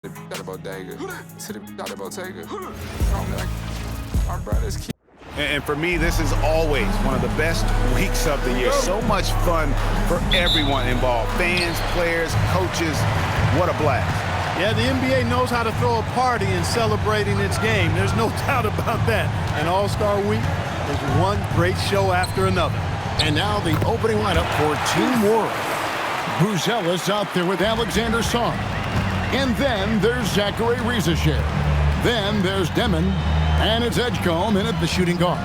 Got a bodega to the got a bodega. My brother's key. And for me, this is always one of the best weeks of the year. So much fun for everyone involved. Fans, players, coaches. What a blast. Yeah, the NBA knows how to throw a party in celebrating its game. There's no doubt about that. And All-Star Week is one great show after another. And now the opening lineup for Team World. Buzelis out there with Alexander Sarr. And then there's Zachary Riesesheim. Then there's Demon. And it's Edgecombe in at the shooting guard.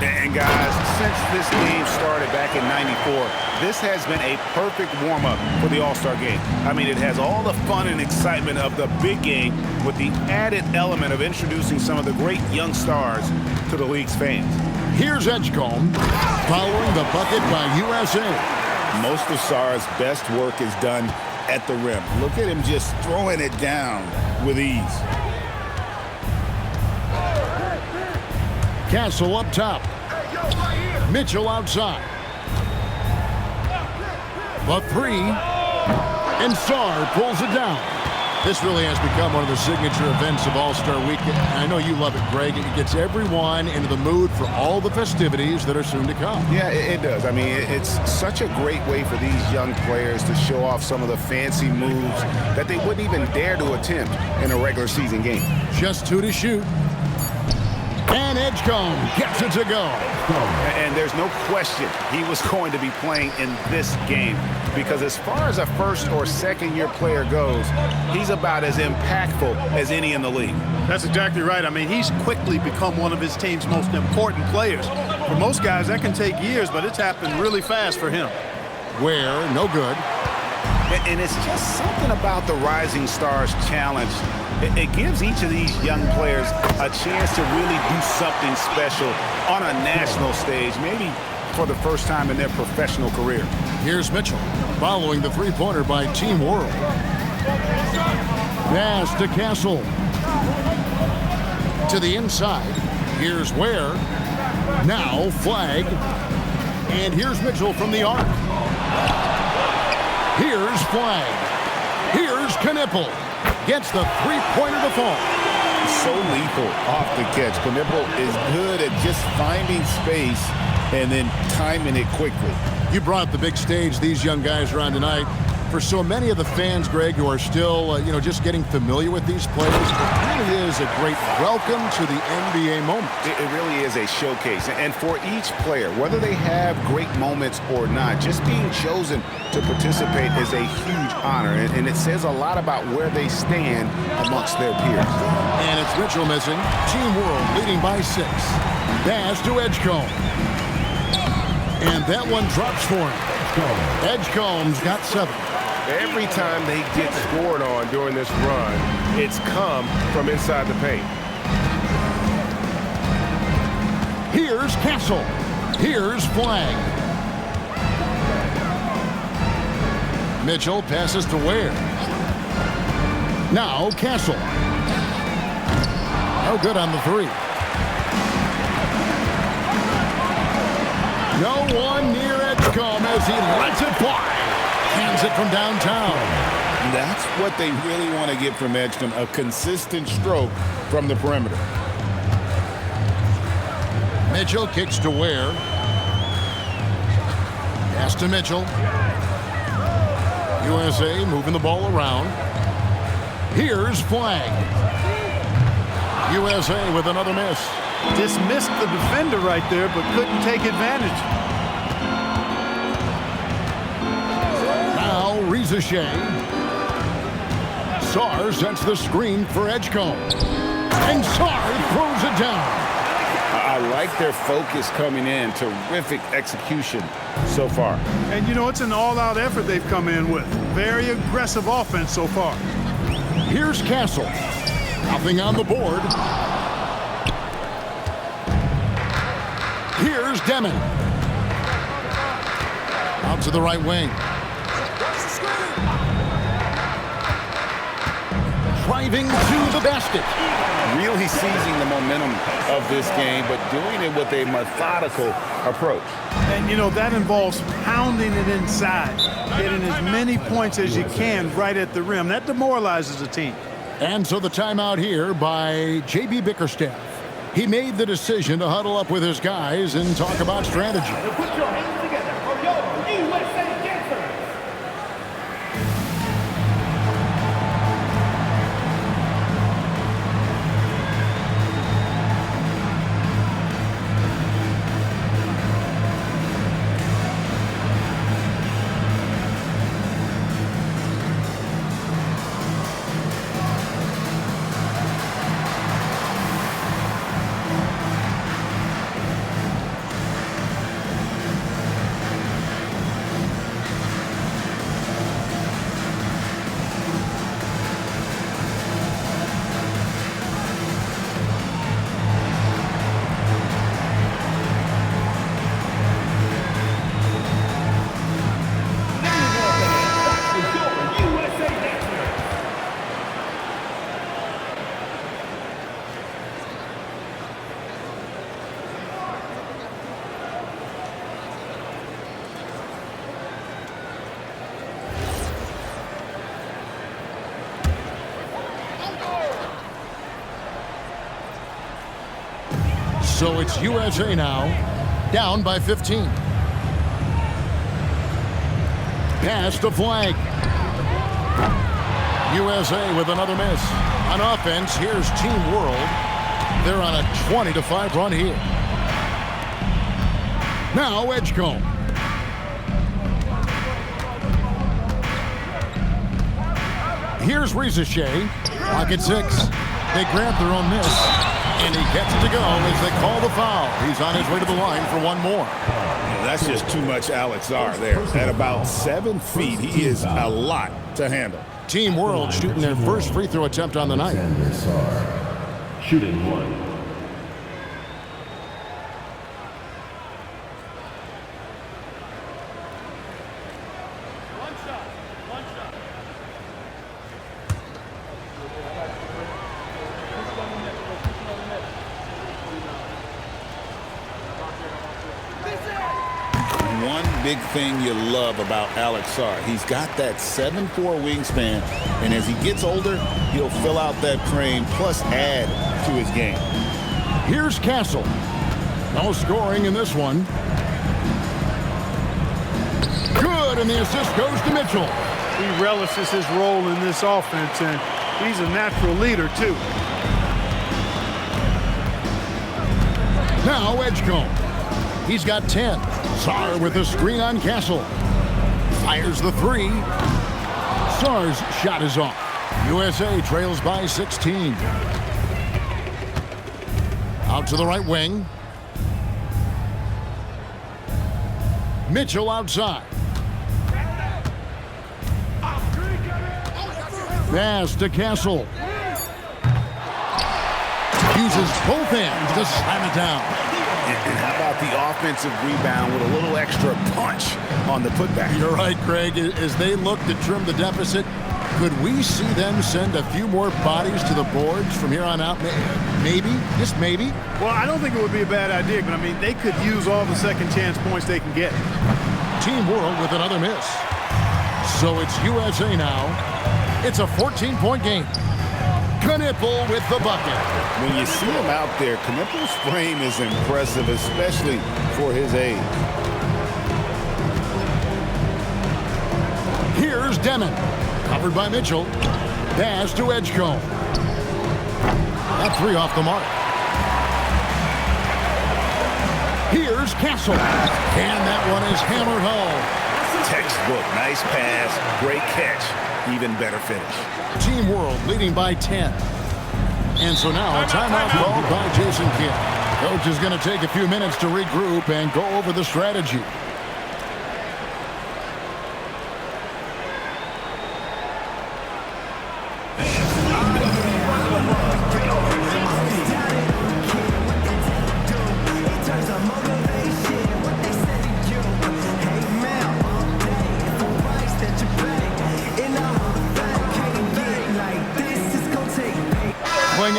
And guys, since this game started back in '94, this has been a perfect warm-up for the All-Star game. I mean, it has all the fun and excitement of the big game with the added element of introducing some of the great young stars to the league's fans. Here's Edgecombe following the bucket by USA. Most of Sarr's best work is done at the rim. Look at him just throwing it down with ease. Castle up top. Mitchell outside. The three. And Sarr pulls it down. This really has become one of the signature events of All-Star Weekend. I know you love it, Greg. It gets everyone into the mood for all the festivities that are soon to come. Yeah, it does. I mean, it's such a great way for these young players to show off some of the fancy moves that they wouldn't even dare to attempt in a regular season game. Just two to shoot. And Edgecombe gets it to go. And there's no question he was going to be playing in this game because as far as a first or second year player goes, he's about as impactful as any in the league. That's exactly right. I mean, he's quickly become one of his team's most important players. For most guys, that can take years, but it's happened really fast for him. Where, no good. And it's just something about the Rising Stars Challenge. It gives each of these young players a chance to really do something special on a national stage, maybe for the first time in their professional career. Here's Mitchell following the three-pointer by Team World. Pass to Castle. To the inside. Here's Ware. Now Flag. And here's Mitchell from the arc. Here's Flag. Here's Knipple. Gets the three-pointer to fall. So lethal off the catch. Knipple is good at just finding space and then timing it quickly. You brought the big stage these young guys are on tonight. For so many of the fans, Greg, who are still, just getting familiar with these players, it really is a great welcome to the NBA moment. It really is a showcase. And for each player, whether they have great moments or not, just being chosen to participate is a huge honor. And it says a lot about where they stand amongst their peers. And it's Mitchell missing. Team World leading by 6. Pass to Edgecombe. And that one drops for him. Edgecombe's got 7. Every time they get scored on during this run, it's come from inside the paint. Here's Castle. Here's Flag. Mitchell passes to Ware. Now Castle. No good on the three. No one near Edgecombe as he lets it fly. Hands it from downtown. That's what they really want to get from Edgecombe, a consistent stroke from the perimeter. Mitchell kicks to Ware. Pass to Mitchell. USA moving the ball around. Here's Flag. USA with another miss. Dismissed the defender right there, but couldn't take advantage. Riesesheim. Sarr sets the screen for Edgecombe. And Sarr throws it down. I like their focus coming in. Terrific execution so far. And, it's an all-out effort they've come in with. Very aggressive offense so far. Here's Castle. Nothing on the board. Here's Demon. Out to the right wing. Driving to the basket. Really seizing the momentum of this game, but doing it with a methodical approach. And, that involves pounding it inside, getting as many points as you can right at the rim. That demoralizes a team. And so the timeout here by J.B. Bickerstaff. He made the decision to huddle up with his guys and talk about strategy. Put your hands together for your USA dancers. So it's USA now, down by 15. Pass to flag. USA with another miss. On offense, here's Team World. They're on a 20-5 run here. Now Edgecombe. Here's Rizachet. Pocket 6. They grab their own miss. And he gets it to go as they call the foul. He's on his way to the line for one more. That's just too much Alex Sarr there. At about 7 feet, he is a lot to handle. Team World shooting their first free throw attempt on the night. Alexander Sarr, shooting 1. Big thing you love about Alex Sarr. He's got that 7'4" wingspan, and as he gets older, he'll fill out that frame plus add to his game. Here's Castle. No scoring in this one. Good, and the assist goes to Mitchell. He relishes his role in this offense, and he's a natural leader, too. Now Edgecombe. He's got 10. Sarr with a screen on Castle. Fires the 3. Sarr's shot is off. USA trails by 16. Out to the right wing. Mitchell outside. Pass to Castle. Uses both hands to slam it down. And how about the offensive rebound with a little extra punch on the putback? You're right, Craig. As they look to trim the deficit, could we see them send a few more bodies to the boards from here on out? Maybe, just maybe. Well, I don't think it would be a bad idea, but I mean, they could use all the second chance points they can get. Team World with another miss. So it's USA now. It's a 14-point game. Knipple with the bucket. When you see him out there, Knipple's frame is impressive, especially for his age. Here's Demon. Covered by Mitchell. Pass to Edgecombe. That 3 off the mark. Here's Castle. And that one is hammered home. Textbook. Nice pass. Great catch. Even better finish. Team World leading by 10. And so now a timeout called by Jason Kidd. Coach is going to take a few minutes to regroup and go over the strategy.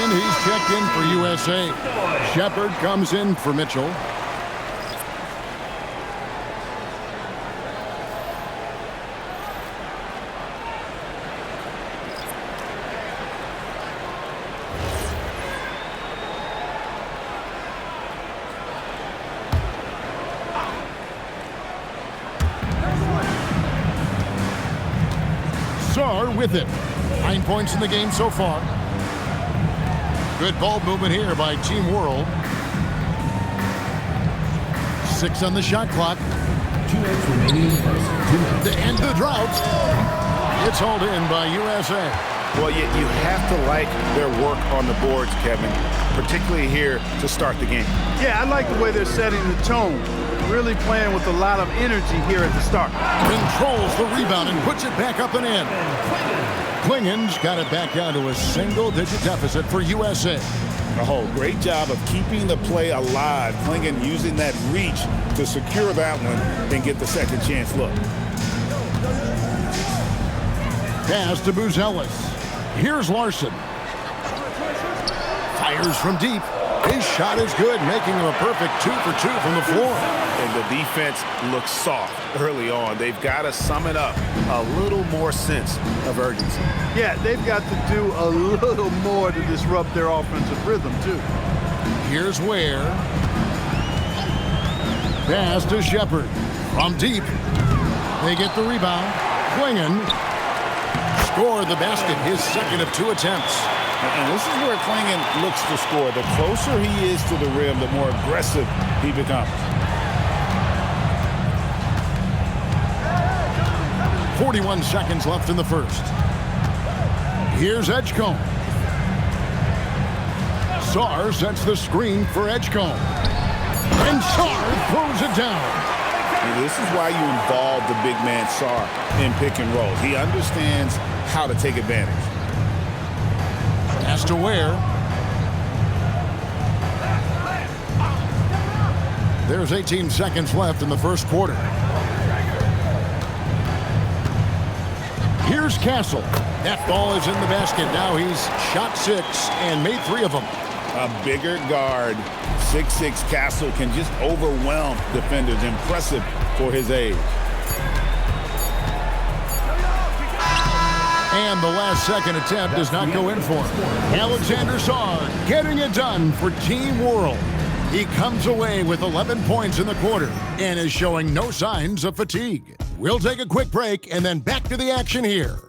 He's checked in for USA. Shepard comes in for Mitchell. with it. 9 points in the game so far. Good ball movement here by Team World. 6 on the shot clock. 2 minutes remaining in the first. To end the drought. It's hauled in by USA. Well, you have to like their work on the boards, Kevin, particularly here to start the game. Yeah, I like the way they're setting the tone. Really playing with a lot of energy here at the start. Controls the rebound and puts it back up and in. Klingen's got it back down to a single-digit deficit for USA. Oh, great job of keeping the play alive. Klingen using that reach to secure that one and get the second chance look. Pass to Buzelis. Here's Larson. Fires from deep. His shot is good, making him a perfect 2 for 2 from the floor. And the defense looks soft early on. They've got to sum it up. A little more sense of urgency. Yeah, they've got to do a little more to disrupt their offensive rhythm, too. Here's Ware. Pass to Shepard. From deep. They get the rebound. Klingen scored the basket, his second of 2 attempts. And this is where Klingen looks to score. The closer he is to the rim, the more aggressive he becomes. 41 seconds left in the first. Here's Edgecombe. Sarr sets the screen for Edgecombe. And Sarr throws it down. And this is why you involve the big man Sarr in pick and roll. He understands how to take advantage. Pass to Ware. There's 18 seconds left in the first quarter. Here's Castle. That ball is in the basket. Now he's shot 6 and made 3 of them. A bigger guard, 6'6" Castle, can just overwhelm defenders. Impressive for his age. And the last second attempt does not go in for him. Alexander Sarr getting it done for Team World. He comes away with 11 points in the quarter and is showing no signs of fatigue. We'll take a quick break and then back to the action here.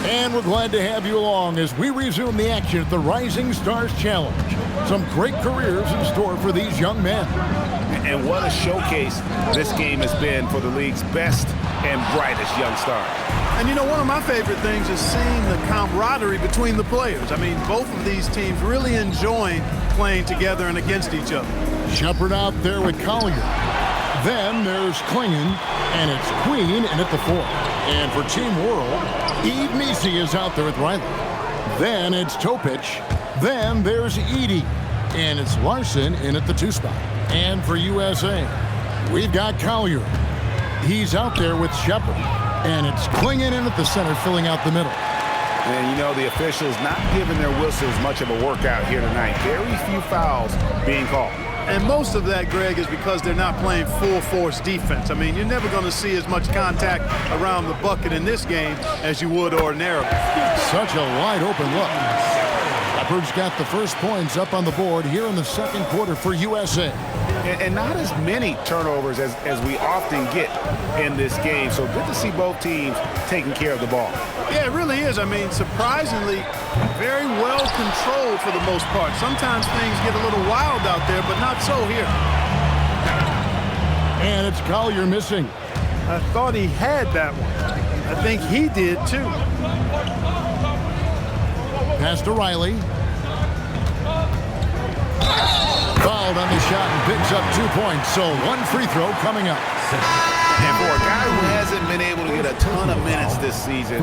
And we're glad to have you along as we resume the action at the Rising Stars Challenge. Some great careers in store for these young men. And what a showcase this game has been for the league's best and brightest young stars. And you know, one of my favorite things is seeing the camaraderie between the players. I mean, both of these teams really enjoying playing together and against each other. Shepard out there with Collier. Then there's Klingon, and it's Queen in at the 4. And for Team World, Eve Nisi is out there with Riley. Then it's Topich. Then there's Edie. And it's Larson in at the 2 spot. And for USA, we've got Collier. He's out there with Shepard. And it's Klingon in at the center, filling out the middle. And you know, the officials not giving their whistles much of a workout here tonight. Very few fouls being called. And most of that, Greg, is because they're not playing full-force defense. I mean, you're never going to see as much contact around the bucket in this game as you would ordinarily. Such a wide-open look. Shepard's got the first points up on the board here in the second quarter for USA. And not as many turnovers as we often get in this game. So good to see both teams taking care of the ball. Yeah, it really is. I mean, surprisingly, very well controlled for the most part. Sometimes things get a little wild out there, but not so here. And it's Collier missing. I thought he had that one. I think he did, too. Pass to Riley. Fouled on the shot and picks up 2 points. So 1 free throw coming up. And for a guy who hasn't been able to get a ton of minutes this season,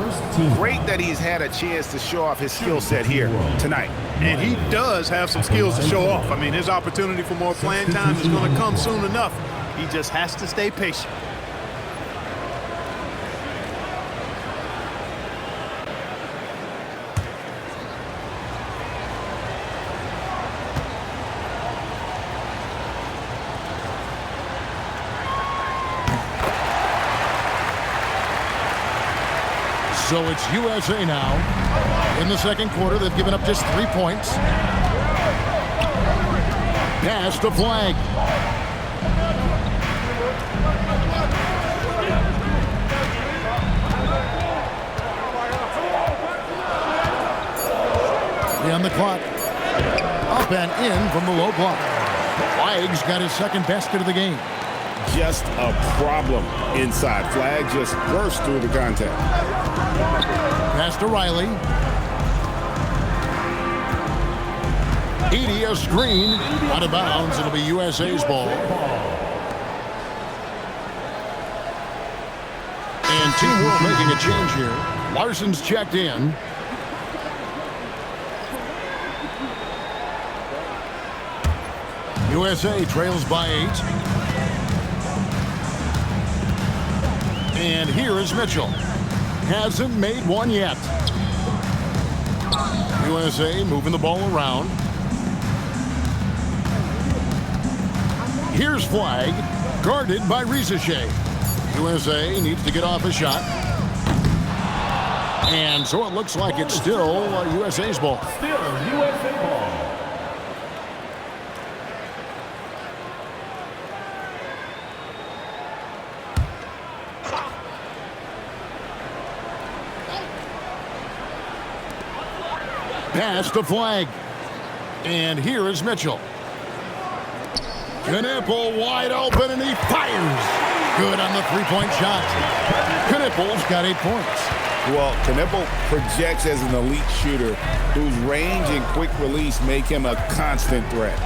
great that he's had a chance to show off his skill set here tonight. And he does have some skills to show off. I mean, his opportunity for more playing time is going to come soon enough. He just has to stay patient. So it's USA now. In the second quarter, they've given up just 3 points. Pass to Flag. On the clock. Up and in from the low block. Flag's got his second basket of the game. Just a problem inside. Flag just burst through the contact. Pass to Riley. Edie, a screen. Out of bounds. It'll be USA's ball. And Team World making a change here. Larson's checked in. USA trails by 8. And here is Mitchell. Hasn't made one yet. USA moving the ball around. Here's Flag, guarded by Rizachet. USA needs to get off a shot. And so it looks like it's still USA's ball. Still USA ball. Pass to Flag. And here is Mitchell. Knipple wide open, and he fires. Good on the three-point shot. Knipple's got 8 points. Well, Knipple projects as an elite shooter whose range and quick release make him a constant threat.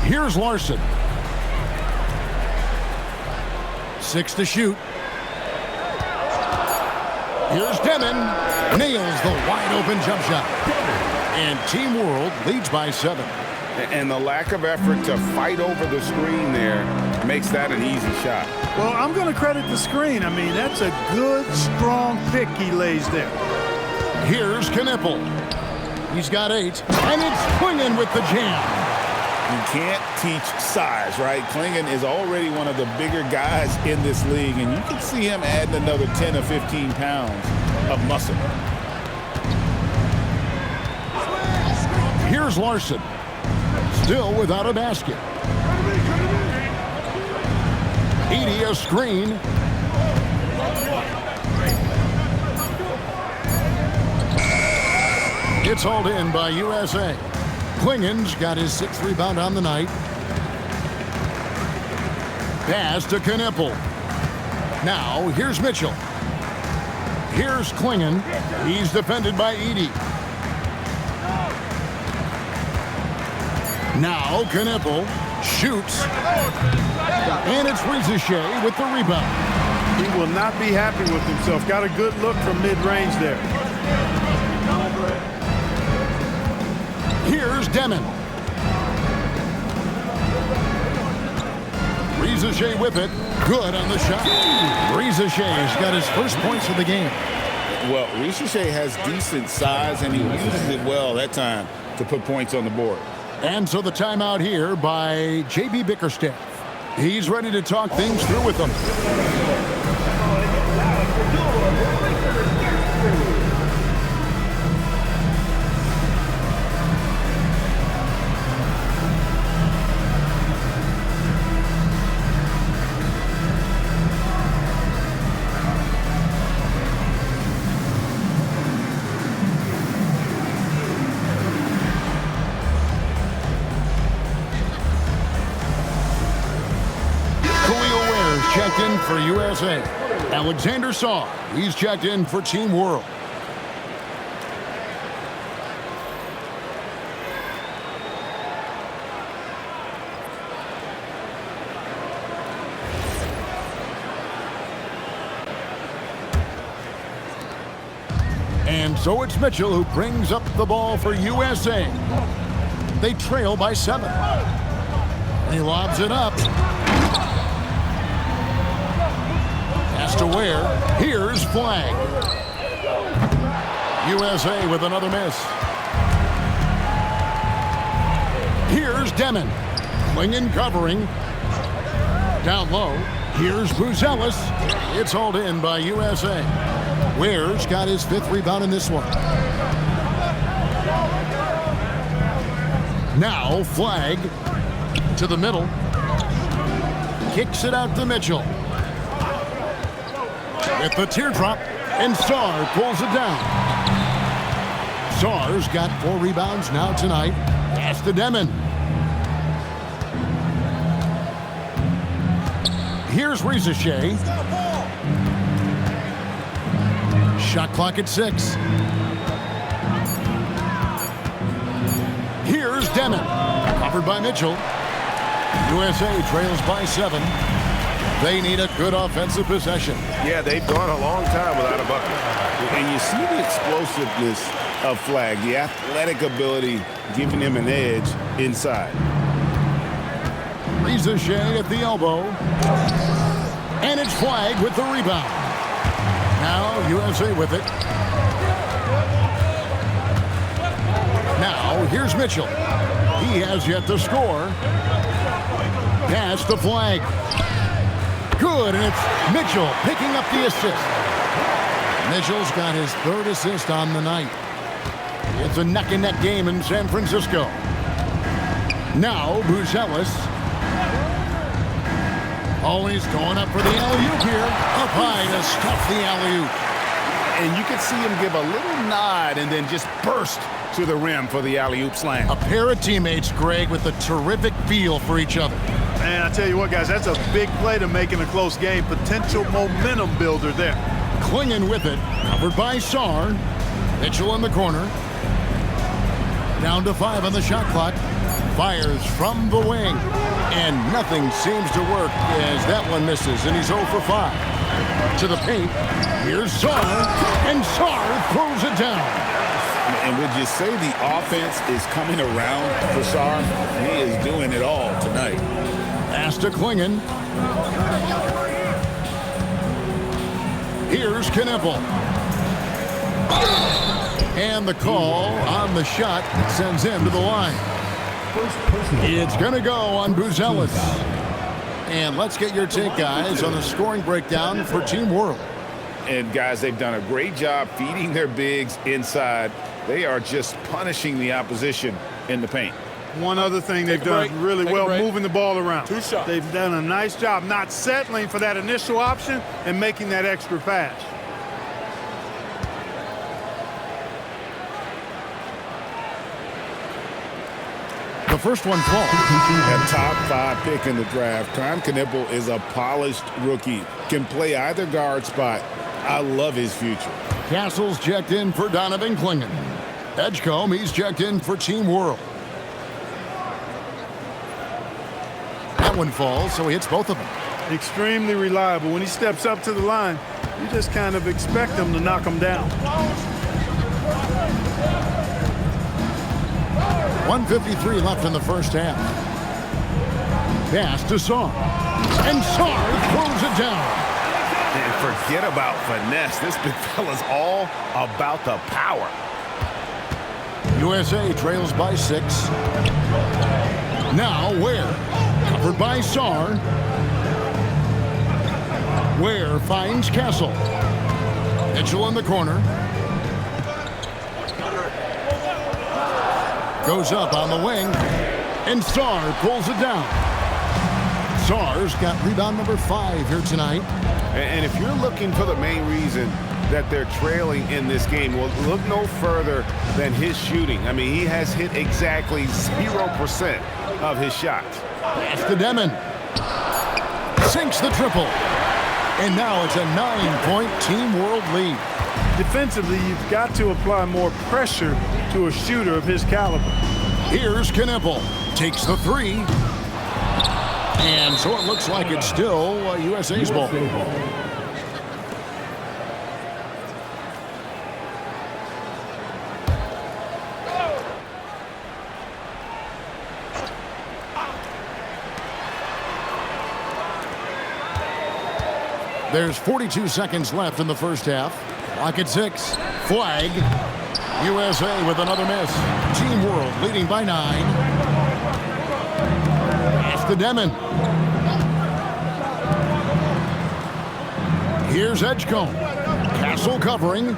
Here's Larson. 6 to shoot. Here's Demon. Nails the wide-open jump shot. And Team World leads by 7. And the lack of effort to fight over the screen there makes that an easy shot. Well, I'm going to credit the screen. I mean, that's a good, strong pick he lays there. Here's Knipple. He's got 8. And it's Klingon with the jam. You can't teach size, right? Klingon is already one of the bigger guys in this league, and you can see him adding another 10 or 15 pounds of muscle. Here's Larson. Still without a basket. Edie a screen. It's hauled in by USA. Klingen's got his 6th rebound on the night. Pass to Knippel. Now, here's Mitchell. Here's Klingen. He's defended by Edey. Now, Knippel shoots. And it's Rizachet with the rebound. He will not be happy with himself. Got a good look from mid-range there. Here's Demon. Rizachet with it. Good on the shot. Rizachet's got his first points of the game. Well, Rizachet has decent size, and he uses it well that time to put points on the board. And so the timeout here by J.B. Bickerstaff. He's ready to talk things through with them. Checked in for USA. Alexander Sarr, he's checked in for Team World. And so it's Mitchell who brings up the ball for USA. They trail by 7. He lobs it up. To Ware. Here's Flag. USA with another miss. Here's Demon. Klingen covering. Down low. Here's Buzelis. It's hauled in by USA. Ware's got his 5th rebound in this one. Now Flag to the middle. Kicks it out to Mitchell. With the teardrop, and Sarr pulls it down. Sarr's got 4 rebounds now tonight. Pass to Demon. Here's Rizachet. Shot clock at 6. Here's Demon. Covered by Mitchell. USA trails by 7. They need a good offensive possession. Yeah, they've gone a long time without a bucket. And you see the explosiveness of Flag, the athletic ability giving him an edge inside. Rizachet at the elbow. And it's Flag with the rebound. Now USA with it. Now here's Mitchell. He has yet to score. Pass to Flag. Good, and it's Mitchell picking up the assist. Mitchell's got his 3rd assist on the night. It's a neck-and-neck game in San Francisco. Now Buzelis. Always going up for the alley-oop here. Up high to stuff the alley-oop. And you can see him give a little nod and then just burst to the rim for the alley-oop slam. A pair of teammates, Greg, with a terrific feel for each other. Man, I tell you what, guys, that's a big play to make in a close game. Potential momentum builder there. Klingen with it, covered by Sarr. Mitchell in the corner. Down to 5 on the shot clock. Fires from the wing. And nothing seems to work as that one misses, and he's 0 for 5. To the paint. Here's Sarr, and Sarr throws it down. And would you say the offense is coming around for Sarr? He is doing it all tonight. Pass to Klingen. Here's Knippel. And the call on the shot sends him to the line. It's going to go on Buzelis. And let's get your take, guys, on the scoring breakdown for Team World. And, guys, they've done a great job feeding their bigs inside. They are just punishing the opposition in the paint. One other thing they've done really well, moving the ball around. Two shots. They've done a nice job not settling for that initial option and making that extra pass. The first one falls. A top 5 pick in the draft. Tom Knipple is a polished rookie. Can play either guard spot. I love his future. Castle's checked in for Donovan Clingan. Edgecombe, he's checked in for Team World. That one falls, so he hits both of them. Extremely reliable. When he steps up to the line, you just kind of expect him to knock him down. 1:53 left in the first half. Pass to Sarr. And Sarr throws it down. And forget about finesse. This big fella's all about the power. USA trails by 6. Now Ware. Covered by Sarr. Ware finds Castle. Mitchell in the corner. Goes up on the wing. And Sarr pulls it down. Sarr's got rebound number 5 here tonight. And if you're looking for the main reason that they're trailing in this game, well, look no further than his shooting. I mean, he has hit exactly 0% of his shots. Pass to Demon. Sinks the triple. And now it's a 9-point Team World lead. Defensively, you've got to apply more pressure to a shooter of his caliber. Here's Knipple. Takes the 3. And so it looks like it's still USA's ball. There's 42 seconds left in the first half. Clock at 6. Flag. USA with another miss. Team World leading by 9. Pass to Demon. Here's Edgecombe. Castle covering.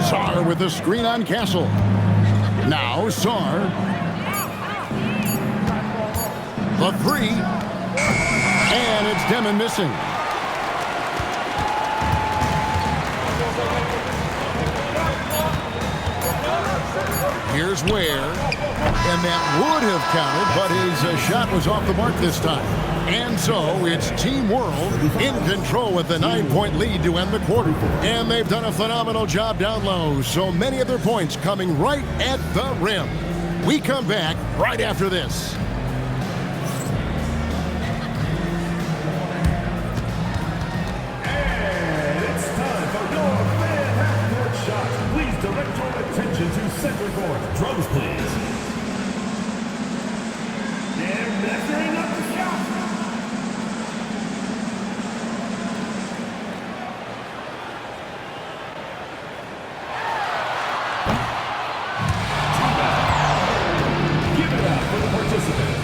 Sarr with the screen on Castle. Now Sarr. The 3. And it's Demon missing. Here's Ware, and that would have counted, but his shot was off the mark this time. And so it's Team World in control with the 9-point lead to end the quarter. And they've done a phenomenal job down low, so many of their points coming right at the rim. We come back right after this. Direct your attention to center court. Drums, please. They're measuring up the shot. Give it up for the participant.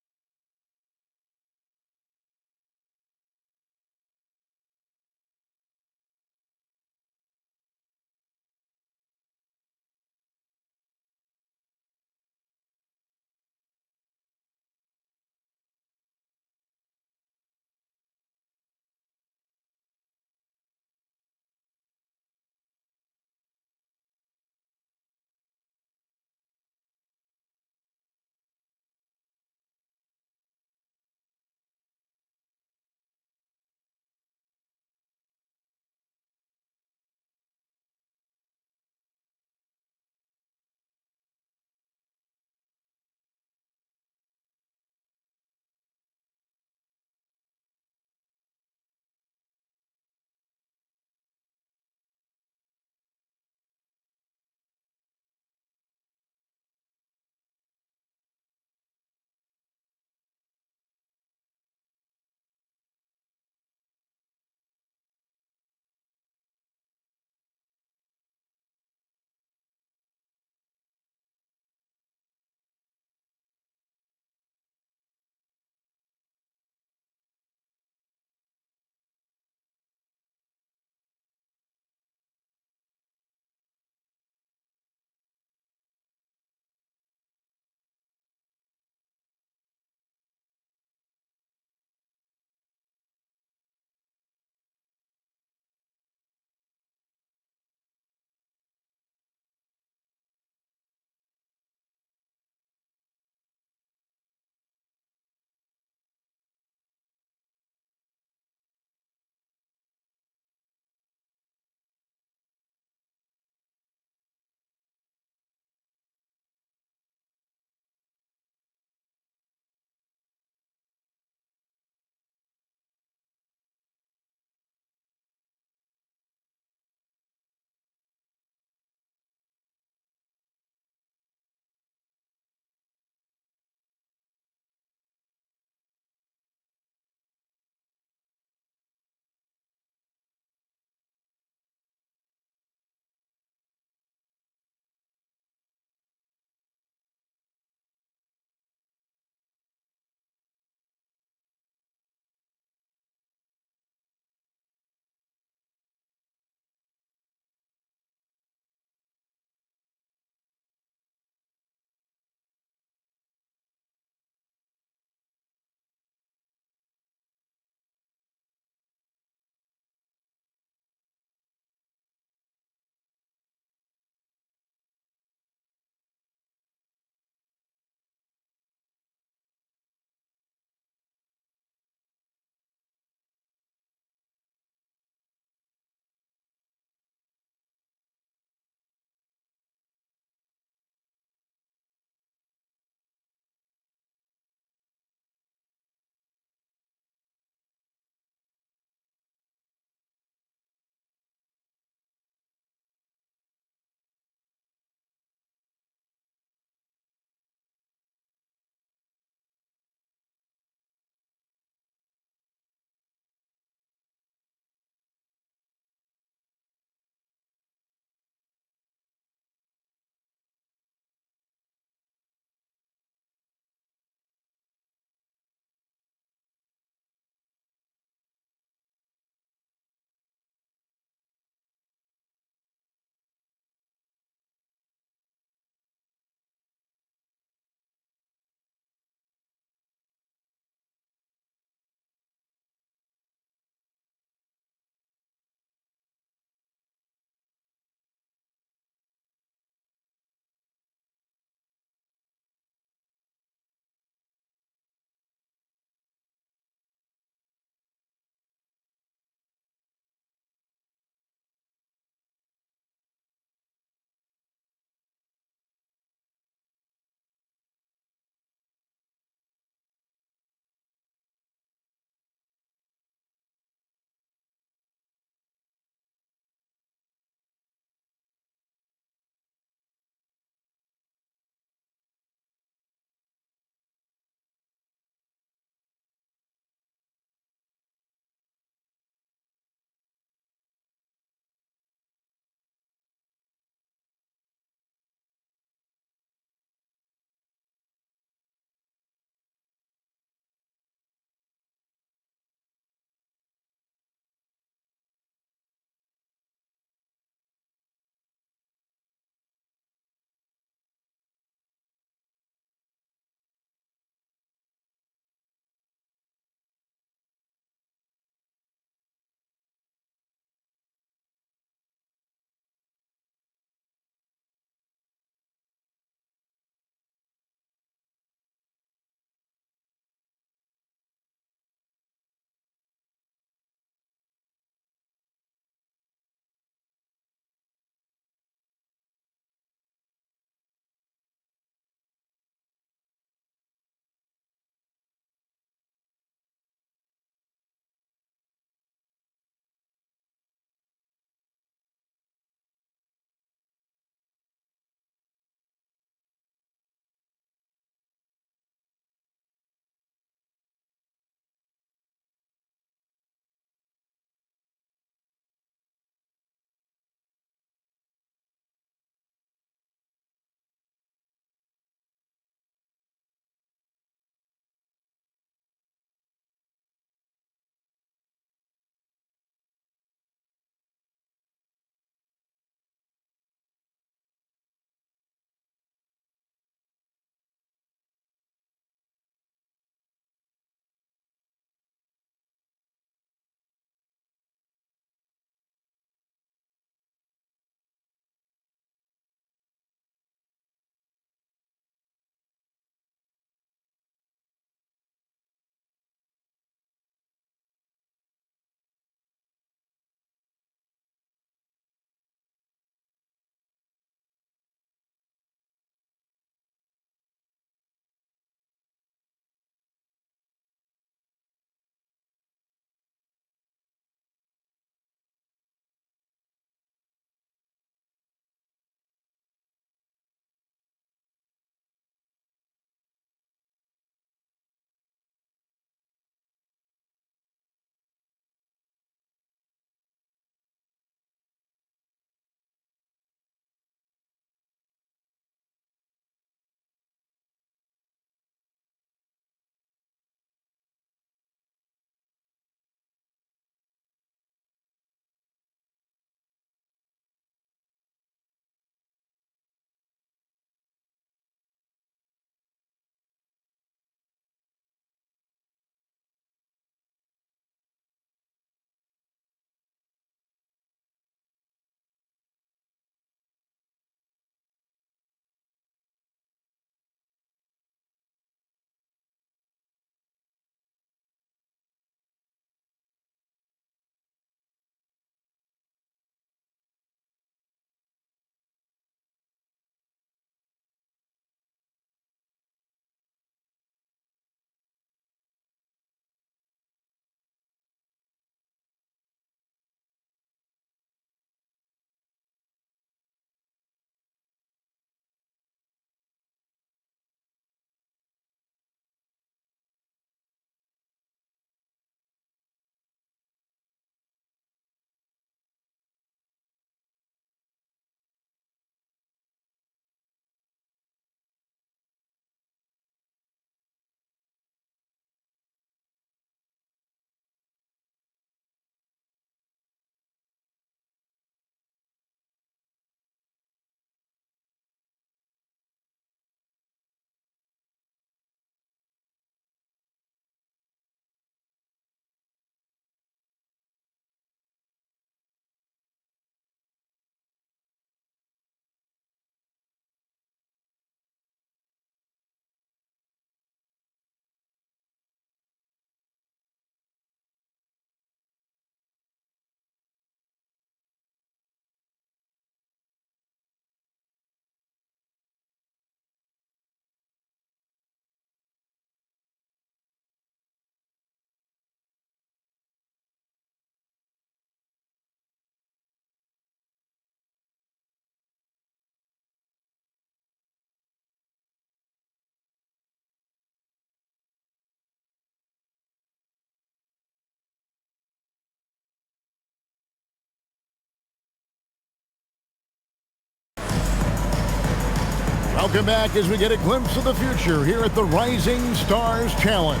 Welcome back as we get a glimpse of the future here at the Rising Stars Challenge.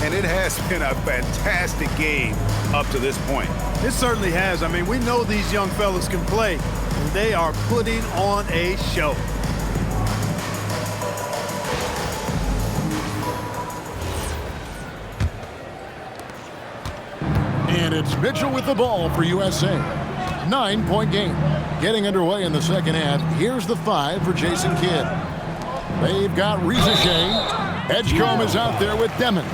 And it has been a fantastic game up to this point. It certainly has. I mean, we know these young fellas can play, and they are putting on a show. And it's Mitchell with the ball for USA. 9-point game. Getting underway in the second half. Here's the 5 for Jason Kidd. They've got Rizachet. Edgecombe is out there with Demon.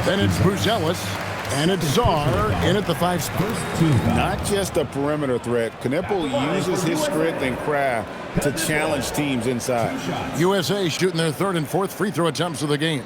Then it's Buzelis. And it's Czar in at the 5 spot. Not just a perimeter threat. Knipple uses his strength and craft to challenge teams inside. USA shooting their 3rd and 4th free throw attempts of the game.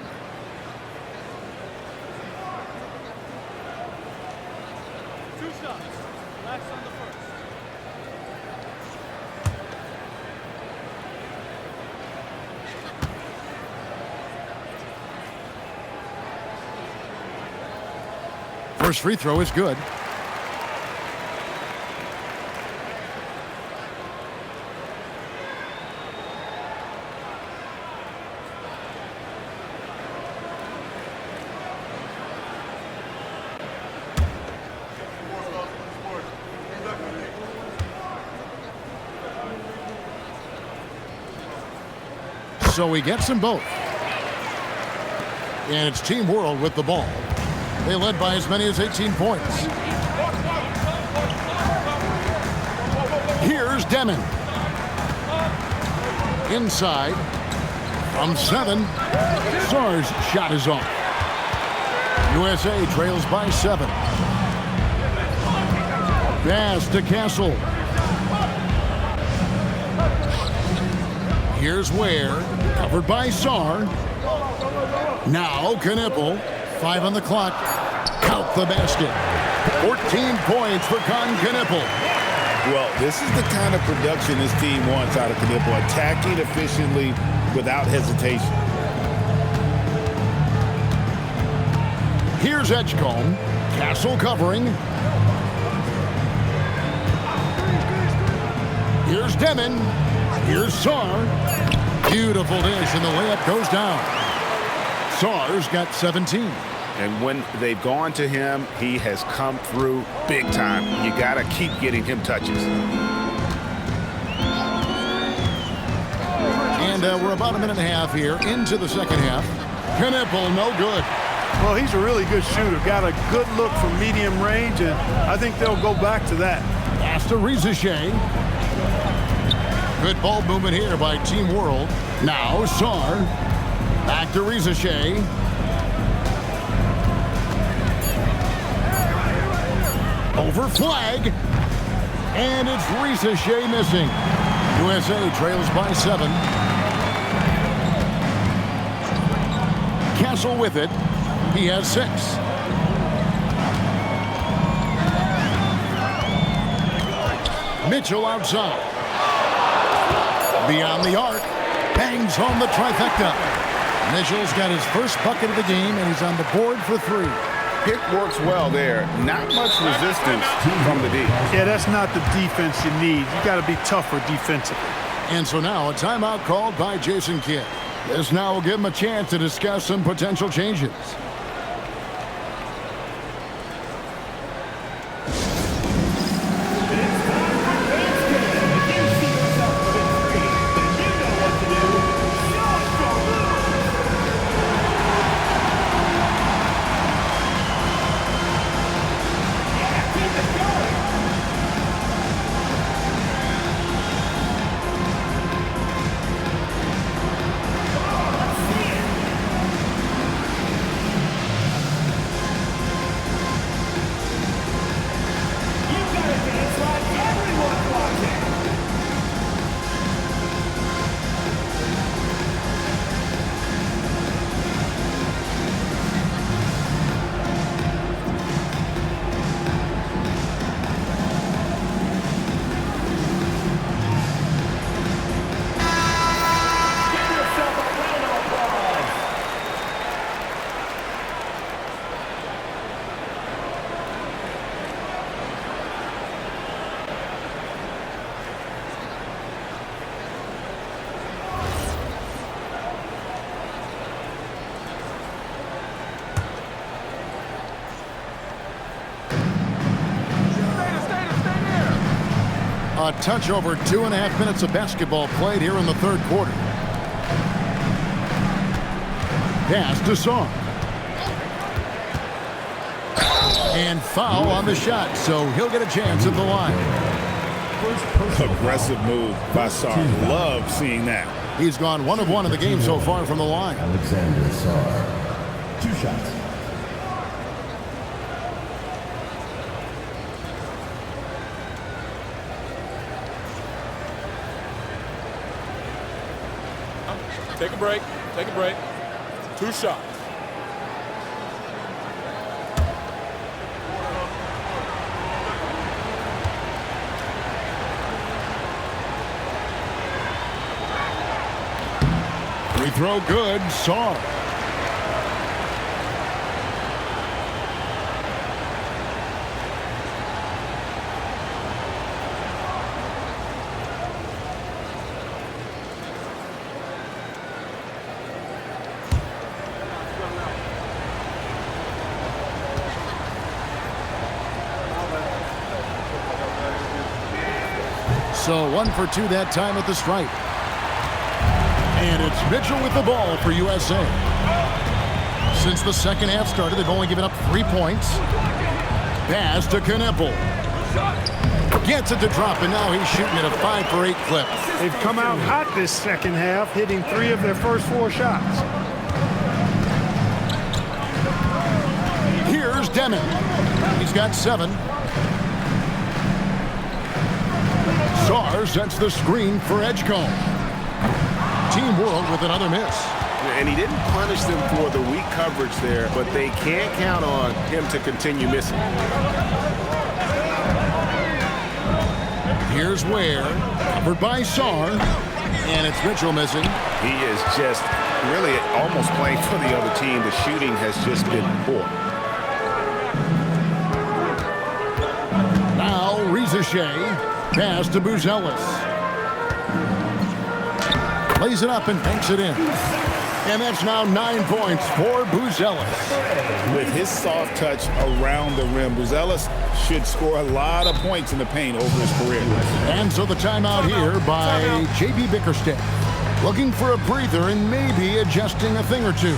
First free throw is good. So he gets them both. And it's Team World with the ball. They led by as many as 18 points. Here's Demon. Inside. From 7. Czar's shot is off. USA trails by 7. Pass to Castle. Here's Ware. Covered by Czar. Now Knipple. 5 on the clock. Count the basket. 14 points for Con Knipple. Well, this is the kind of production this team wants out of Knipple. Attacking efficiently without hesitation. Here's Edgecombe. Castle covering. Here's Demon. Here's Czar. Beautiful dish, and the layup goes down. Czar's got 17. And when they've gone to him, he has come through big time. You got to keep getting him touches. And we're about a minute and a half here into the second half. Knipple, no good. Well, he's a really good shooter. Got a good look from medium range, and I think they'll go back to that. Pass to Rizachet. Good ball movement here by Team World. Now Czar. Back to Rizachet. Over flag. And it's Rizachet missing. USA trails by 7. Castle with it. He has 6. Mitchell outside. Beyond the arc. Bangs home the trifecta. Mitchell's got his first bucket of the game, and he's on the board for 3. Pick works well there. Not much resistance from the D. Yeah, that's not the defense you need. You got to be tougher defensively. And so now a timeout called by Jason Kidd. This now will give him a chance to discuss some potential changes. A touch over 2.5 minutes of basketball played here in the third quarter. Pass to Song. And foul on the shot, so he'll get a chance at the line. Aggressive move by Sarr. Love seeing that. He's gone 1 of 1 in the game so far from the line. Alexander Sarr. 2 shots. Take a break. Take a break. 2 shots. Free throw good. Sarr. So 1 for 2 that time at the stripe. And it's Mitchell with the ball for USA. Since the second half started, they've only given up 3 points. Pass to Kneppel. Gets it to drop, and now he's shooting at a 5 for 8 clip. They've come out hot this second half, hitting 3 of their first 4 shots. Here's Deming. He's got 7. Sarr sets the screen for Edgecombe. Team World with another miss. And he didn't punish them for the weak coverage there, but they can't count on him to continue missing. Here's Ware, covered by Sarr, and it's Mitchell missing. He is just really almost playing for the other team. The shooting has just been poor. Now Rizachet, pass to Buzelis. Plays it up and banks it in. And that's now 9 points for Buzelis. With his soft touch around the rim, Buzelis should score a lot of points in the paint over his career. And so the timeout here by J.B. Bickerstaff. Looking for a breather and maybe adjusting a thing or two.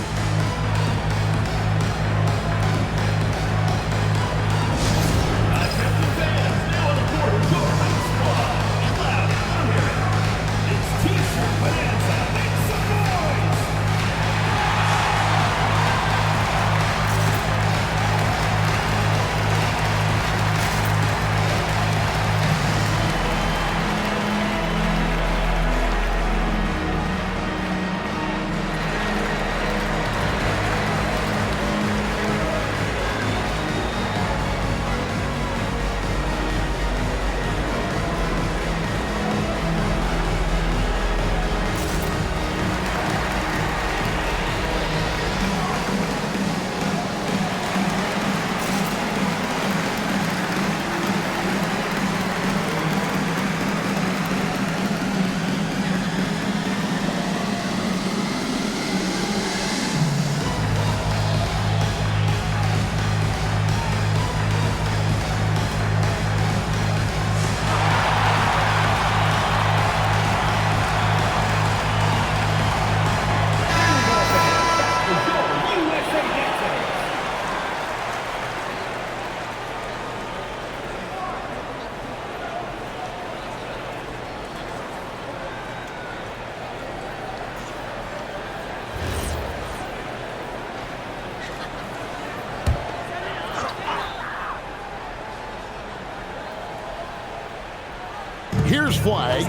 Here's Flag.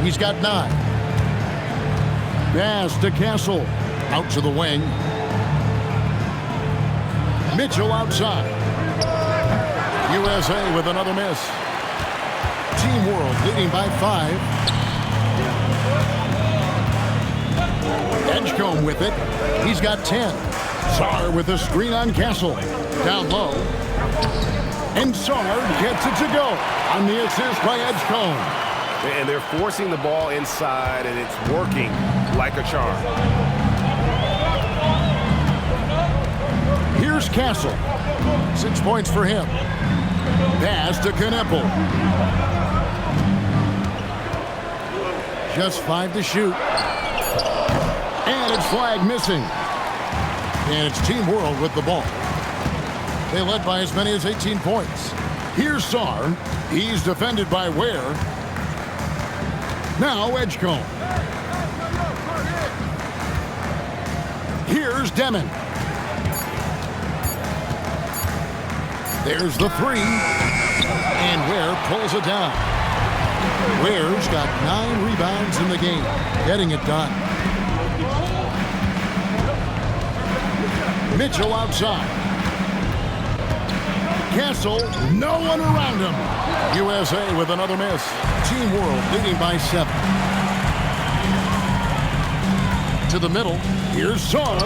He's got 9. Pass to Castle. Out to the wing. Mitchell outside. USA with another miss. Team World leading by 5. Edgecombe with it. He's got 10. Sarr with a screen on Castle. Down low. And Sarr gets it to go on the assist by Edgecombe. And they're forcing the ball inside, and it's working like a charm. Here's Castle. 6 points for him. Pass to Kneppel. just 5 to shoot. And it's flag missing. And it's Team World with the ball. They led by as many as 18 points. Here's Sarr. He's defended by Ware. Now Edgecombe. Here's Demon. There's the three. And Ware pulls it down. Ware's got 9 rebounds in the game, getting it done. Mitchell outside. Castle, no one around him. USA with another miss. Team World leading by 7. To the middle, here's Sarr.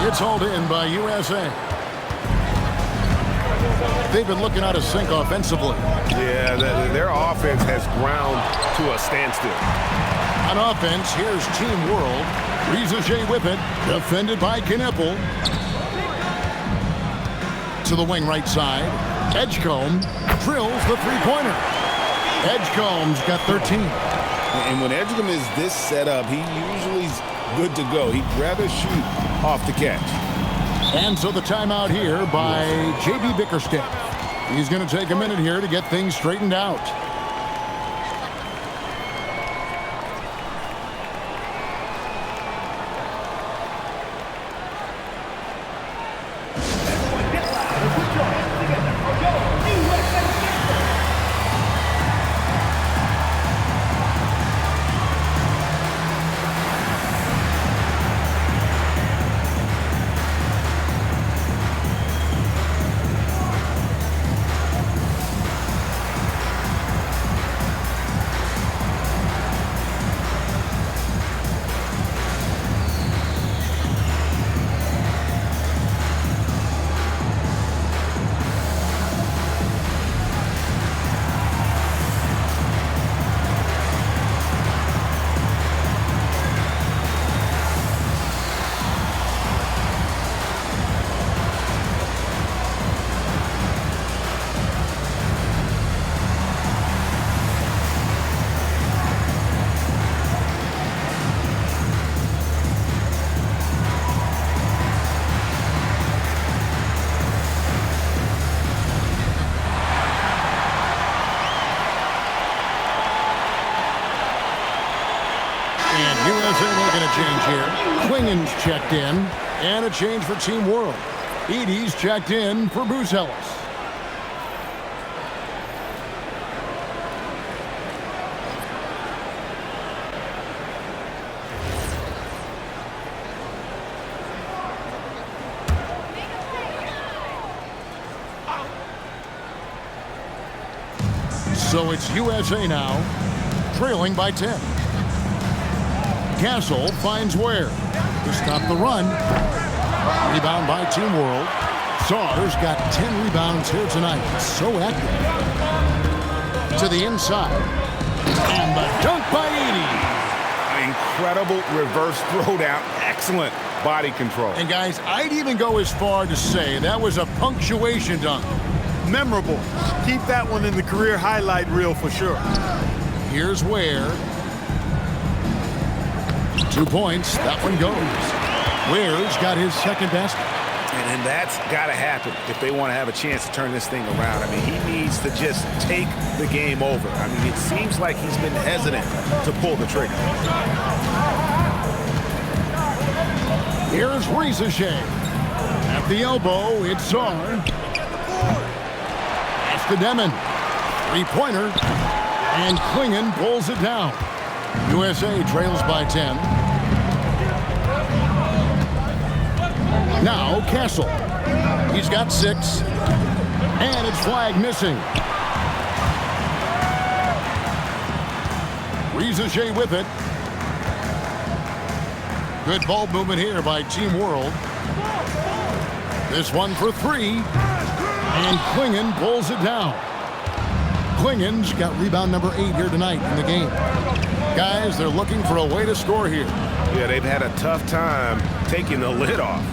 It's hauled in by USA. They've been looking out of sync offensively. Yeah, their offense has ground to a standstill. On offense, here's Team World. Riza with it, defended by Kneppel. To the wing right side. Edgecombe drills the three-pointer. Edgecombe's got 13. And when Edgecombe is this set up, he usually's good to go. He'd rather shoot off the catch. And so the timeout here by J.B. Bickerstaff. He's going to take a minute here to get things straightened out. Change here. Klingen's checked in, and a change for Team World. Edey's checked in for Buzelis. So it's USA now, trailing by 10. Castle finds Ware to stop the run. Rebound by Team World. Sarr's got 10 rebounds here tonight. So active. To the inside. And the dunk by Edey. Incredible reverse throwdown. Excellent body control. And guys, I'd even go as far to say that was a punctuation dunk. Memorable. Keep that one in the career highlight reel for sure. Here's Ware. 2 points. That one goes. Ware's got his second basket. And that's got to happen if they want to have a chance to turn this thing around. I mean, he needs to just take the game over. I mean, it seems like he's been hesitant to pull the trigger. Here's Riza. At the elbow, it's Sarr. That's to Demon. Three-pointer. And Klingen pulls it down. USA trails by 10. Now Castle. He's got 6. And it's flag missing. Riza with it. Good ball movement here by Team World. This one for 3. And Klingen pulls it down. Klingen's got rebound number 8 here tonight in the game. Guys, they're looking for a way to score here. Yeah, they've had a tough time taking the lid off.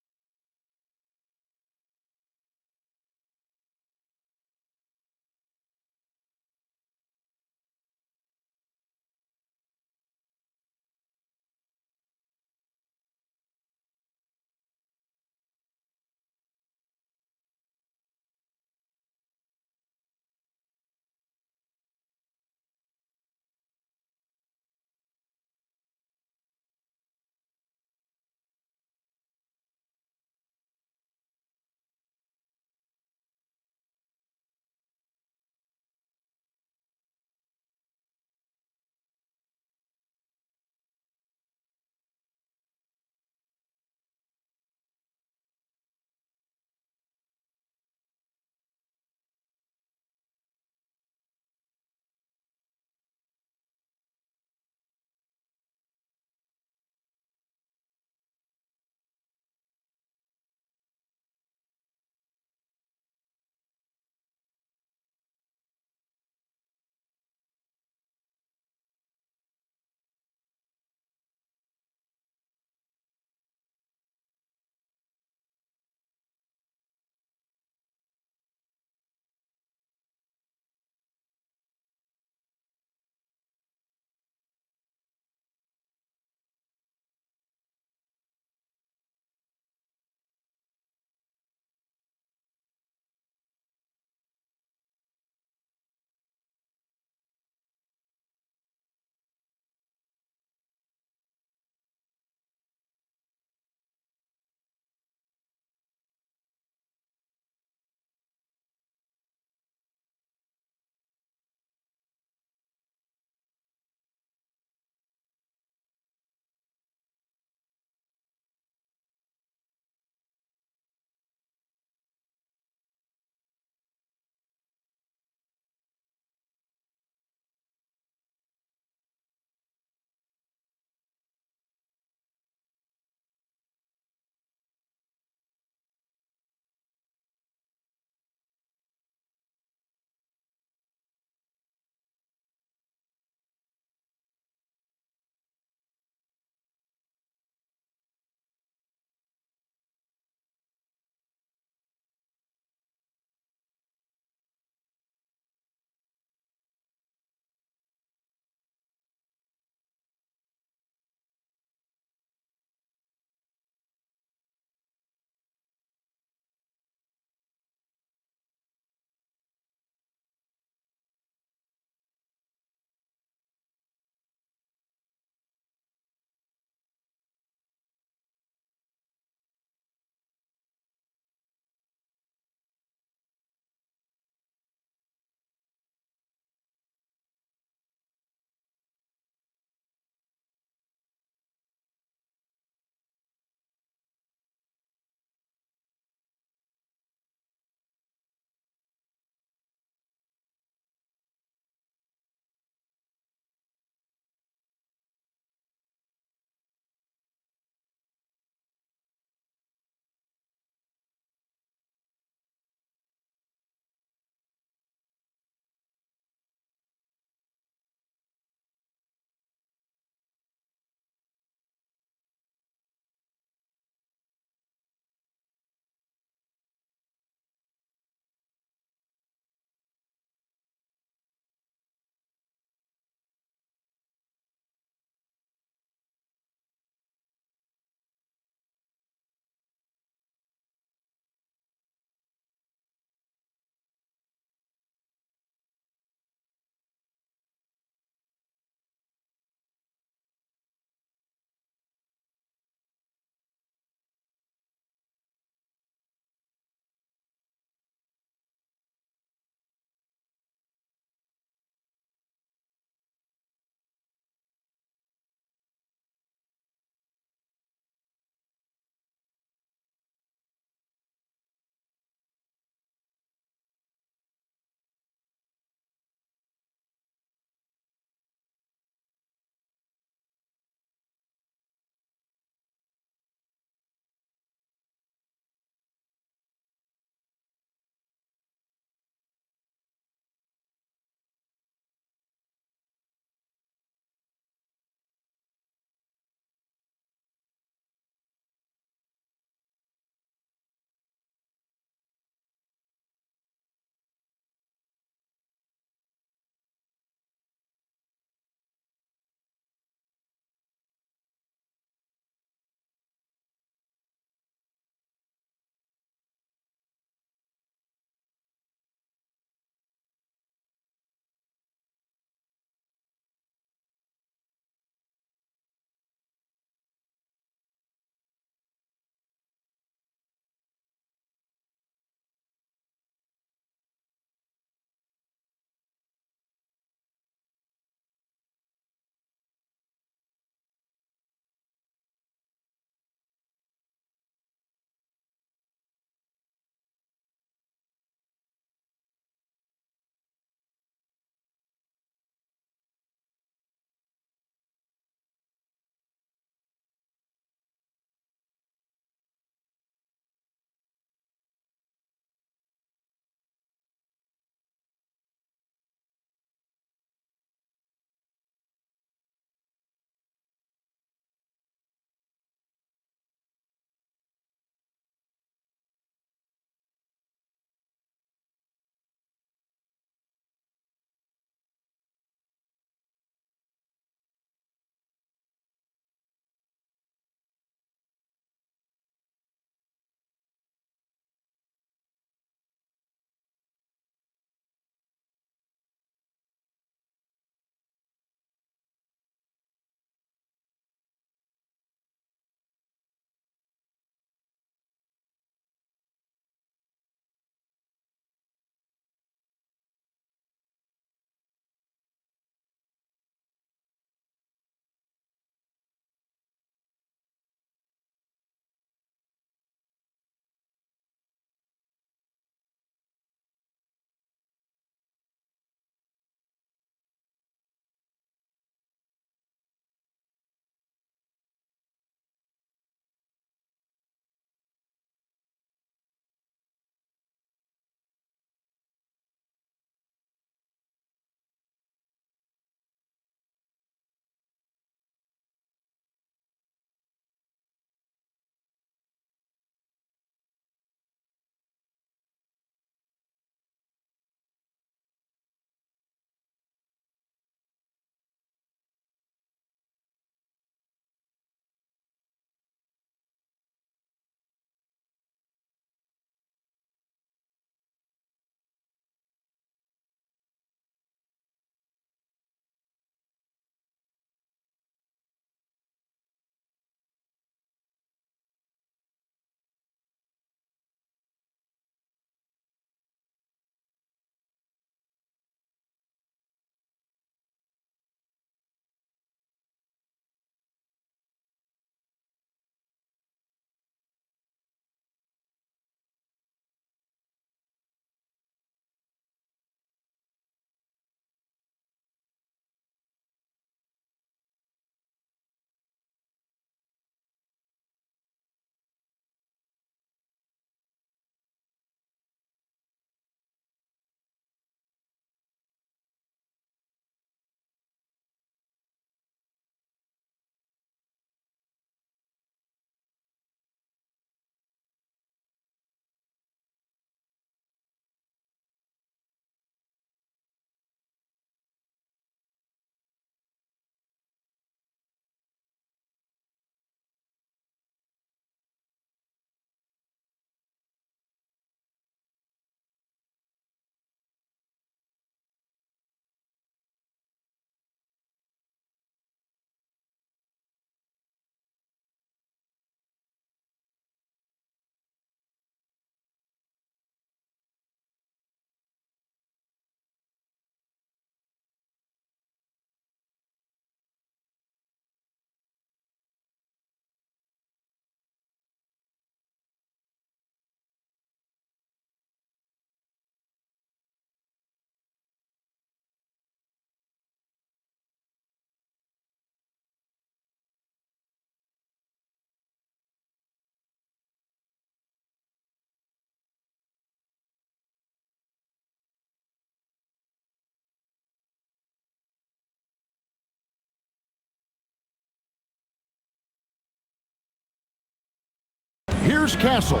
Here's Castle.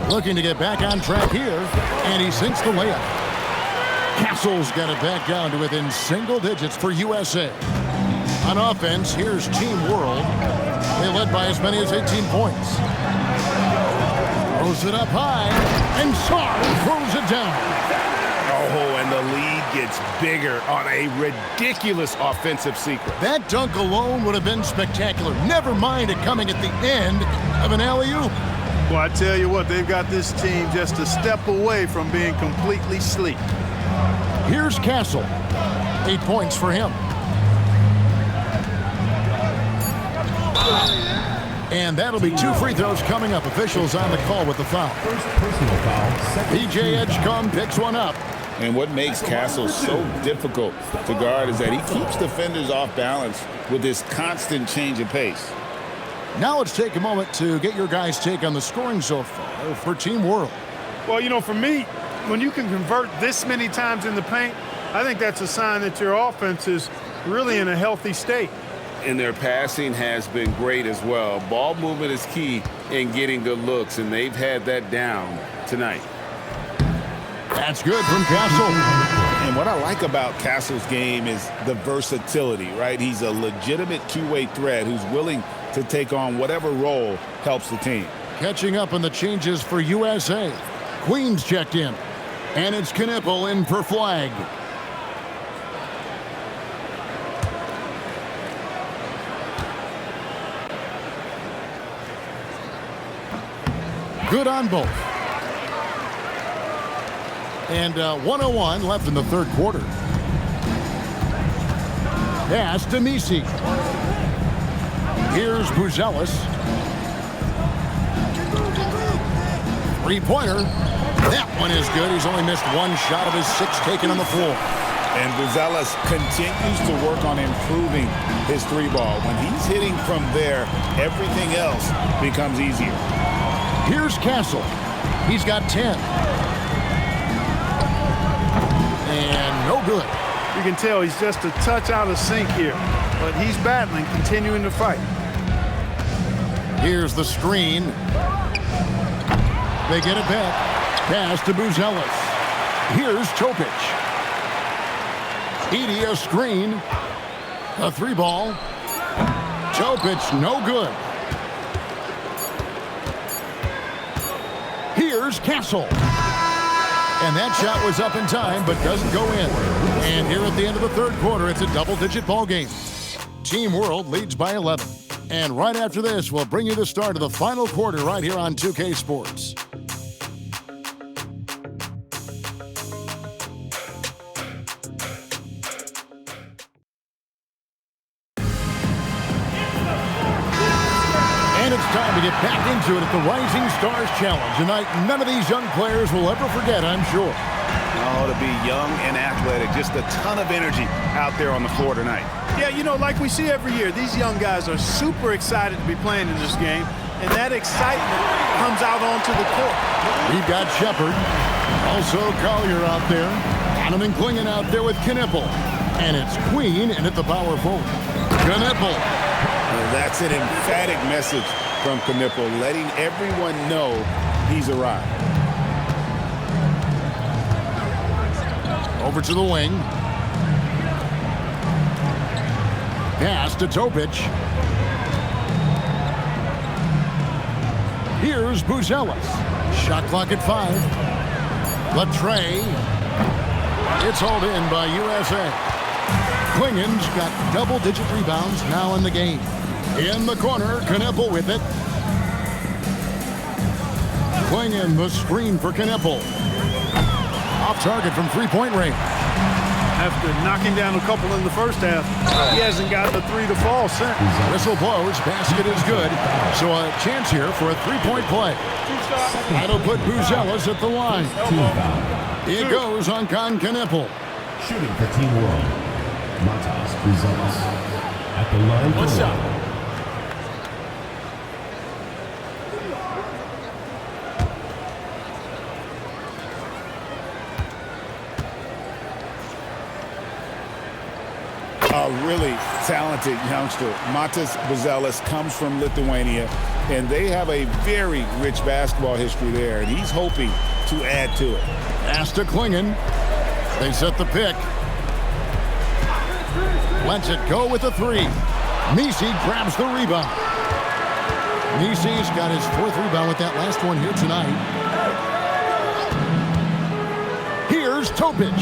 Looking to get back on track here, and he sinks the layup. Castle's got it back down to within single digits for USA. On offense, here's Team World. They led by as many as 18 points. Throws it up high, and Sarr throws it down. Oh, and the lead gets bigger on a ridiculous offensive sequence. That dunk alone would have been spectacular. Never mind it coming at the end of an alley-oop. Well, I tell you what, they've got this team just a step away from being completely asleep. Here's Castle. 8 points for him. And that'll be 2 free throws coming up. Officials on the call with the foul. First personal foul. PJ Edgecombe picks one up. And what makes Castle so difficult to guard is that he keeps defenders off balance with this constant change of pace. Now let's take a moment to get your guys' take on the scoring so far for Team World. Well, you know, for me, when you can convert this many times in the paint, I think that's a sign that your offense is really in a healthy state. And their passing has been great as well. Ball movement is key in getting good looks, and they've had that down tonight. That's good from Castle. And what I like about Castle's game is the versatility, right? He's a legitimate two-way threat who's willing to take on whatever role helps the team. Catching up on the changes for USA. Queens checked in. And it's Knipple in for flag. Good on both. And 1:01 left in the third quarter. Pass to Misi. Here's Buzelis. Three-pointer. That one is good. He's only missed one shot of his 6 taken on the floor. And Buzelis continues to work on improving his 3-ball. When he's hitting from there, everything else becomes easier. Here's Castle. He's got 10. And no good. You can tell he's just a touch out of sync here, but he's battling, continuing to fight. Here's the screen. They get it back. Pass to Buzelis. Here's Topic. Edey a screen. A 3-ball. Topic no good. Here's Castle. And that shot was up in time, but doesn't go in. And here at the end of the third quarter, it's a double-digit ball game. Team World leads by 11. And right after this, we'll bring you the start of the final quarter right here on 2K Sports. And it's time to get back into it at the Rising Stars Challenge. Tonight, none of these young players will ever forget, I'm sure. Oh, to be young and athletic, just a ton of energy out there on the floor tonight. Yeah, you know, like we see every year, these young guys are super excited to be playing in this game, and that excitement comes out onto the court. We've got Shepard, also Collier out there, Donovan Clingan out there with Knipple, and it's Queen in at the power forward. Knipple. Well, that's an emphatic message from Knipple, letting everyone know he's arrived. Over to the wing. Pass to Topic. Here's Buzelis. Shot clock at 5. Latre. It's hauled in by USA. Clingan's got double-digit rebounds now in the game. In the corner, Knipple with it. Clingan the screen for Knipple. Off target from three-point range. After knocking down a couple in the first half, he hasn't gotten a 3 to fall since. Whistle blows, basket is good. So a chance here for a three-point play. That'll put Buzelis at the line. It goes on Knipple. Shooting for Team World. Montas Buzelis at the line. One shot. A really talented youngster. Mantas Buzelis comes from Lithuania, and they have a very rich basketball history there, and he's hoping to add to it. Pass to Klingon. They set the pick. Lets it go with the three. Messi grabs the rebound. Messi's got his 4th rebound with that last one here tonight. Here's Topic.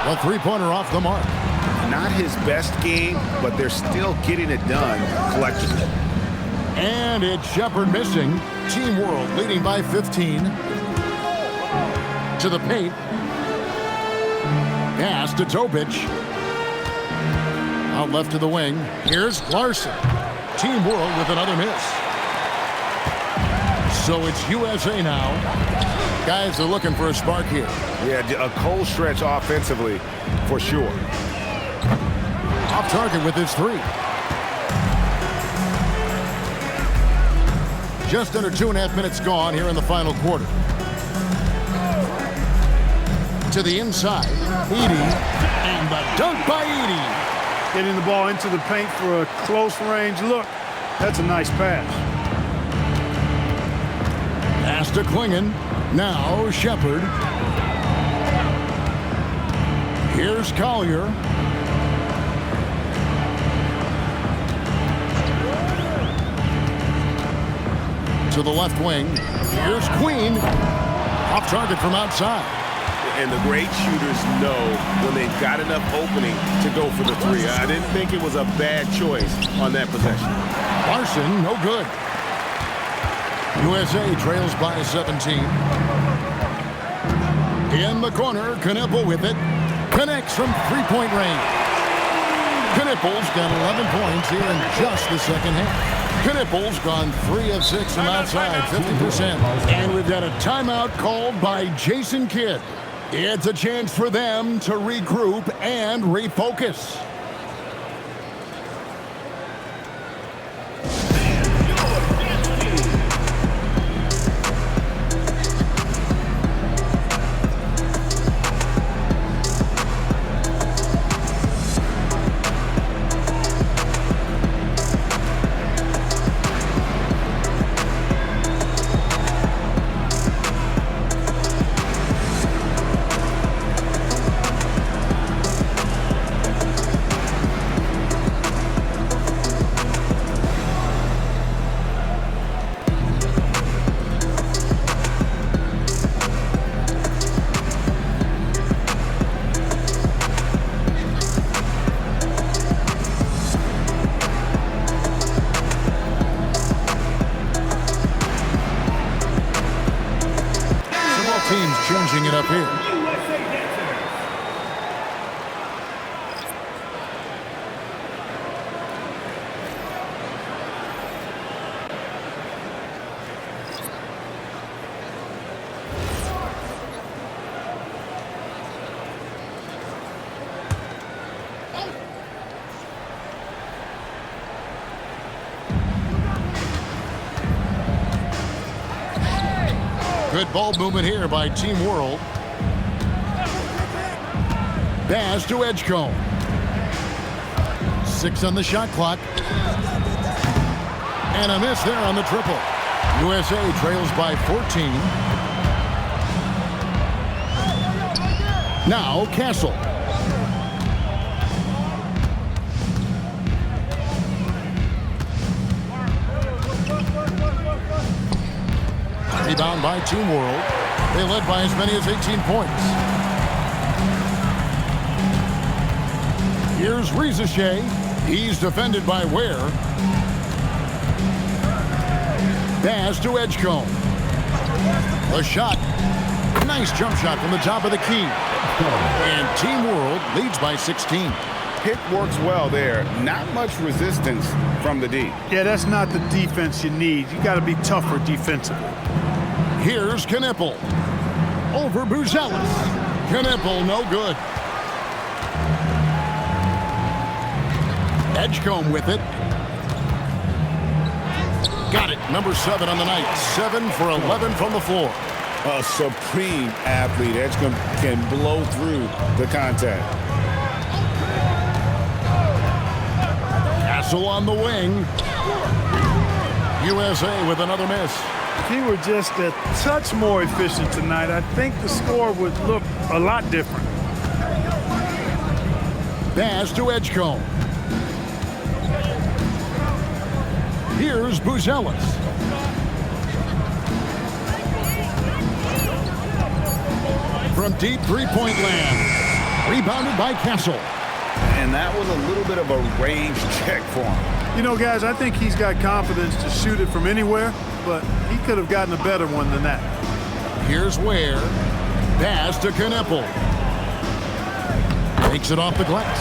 A three-pointer off the mark. Not his best game, but they're still getting it done collectively. And it's Shepherd missing. Team World leading by 15. To the paint. Pass to Topic. Out left to the wing. Here's Larson. Team World with another miss. So it's USA now. Guys are looking for a spark here. Yeah, a cold stretch offensively, for sure. Off target with his 3. Just under 2.5 minutes gone here in the final quarter. To the inside, Edey, and the dunk by Edey. Getting the ball into the paint for a close range look. That's a nice pass. Pass to Klingon. Now Shepherd. Here's Collier. To the left wing. Here's Queen. Off target from outside. And the great shooters know when they've got enough opening to go for the 3. I didn't think it was a bad choice on that possession. Larson, no good. USA trails by 17. In the corner, Knipple with it. Connects from 3-point range. Knipple's got 11 points here in just the second half. Knipple's gone 3 of 6 from outside, 50%. And we've got a timeout called by Jason Kidd. It's a chance for them to regroup and refocus. Teams changing it up here. Good ball movement here by Team World. Pass to Edgecombe. 6 on the shot clock. And a miss there on the triple. USA trails by 14. Now Castle. Rebound by Team World. They led by as many as 18 points. Here's Rizachet. He's defended by Ware. Pass to Edgecombe. The shot. Nice jump shot from the top of the key. And Team World leads by 16. Pick works well there. Not much resistance from the D. Yeah, that's not the defense you need. You got to be tougher defensively. Here's Knipple. Over Buzelis. Knipple, no good. Edgecombe with it. Got it. Number 7 on the night. 7 for 11 from the floor. A supreme athlete. Edgecombe can blow through the contact. Castle on the wing. USA with another miss. If he were just a touch more efficient tonight, I think the score would look a lot different. Pass to Edgecombe. Here's Buzelis. From deep three-point land. Rebounded by Castle. And that was a little bit of a range check for him. You know, guys, I think he's got confidence to shoot it from anywhere, but he could have gotten a better one than that. Here's Ware. Pass to Knippel. Takes it off the glass.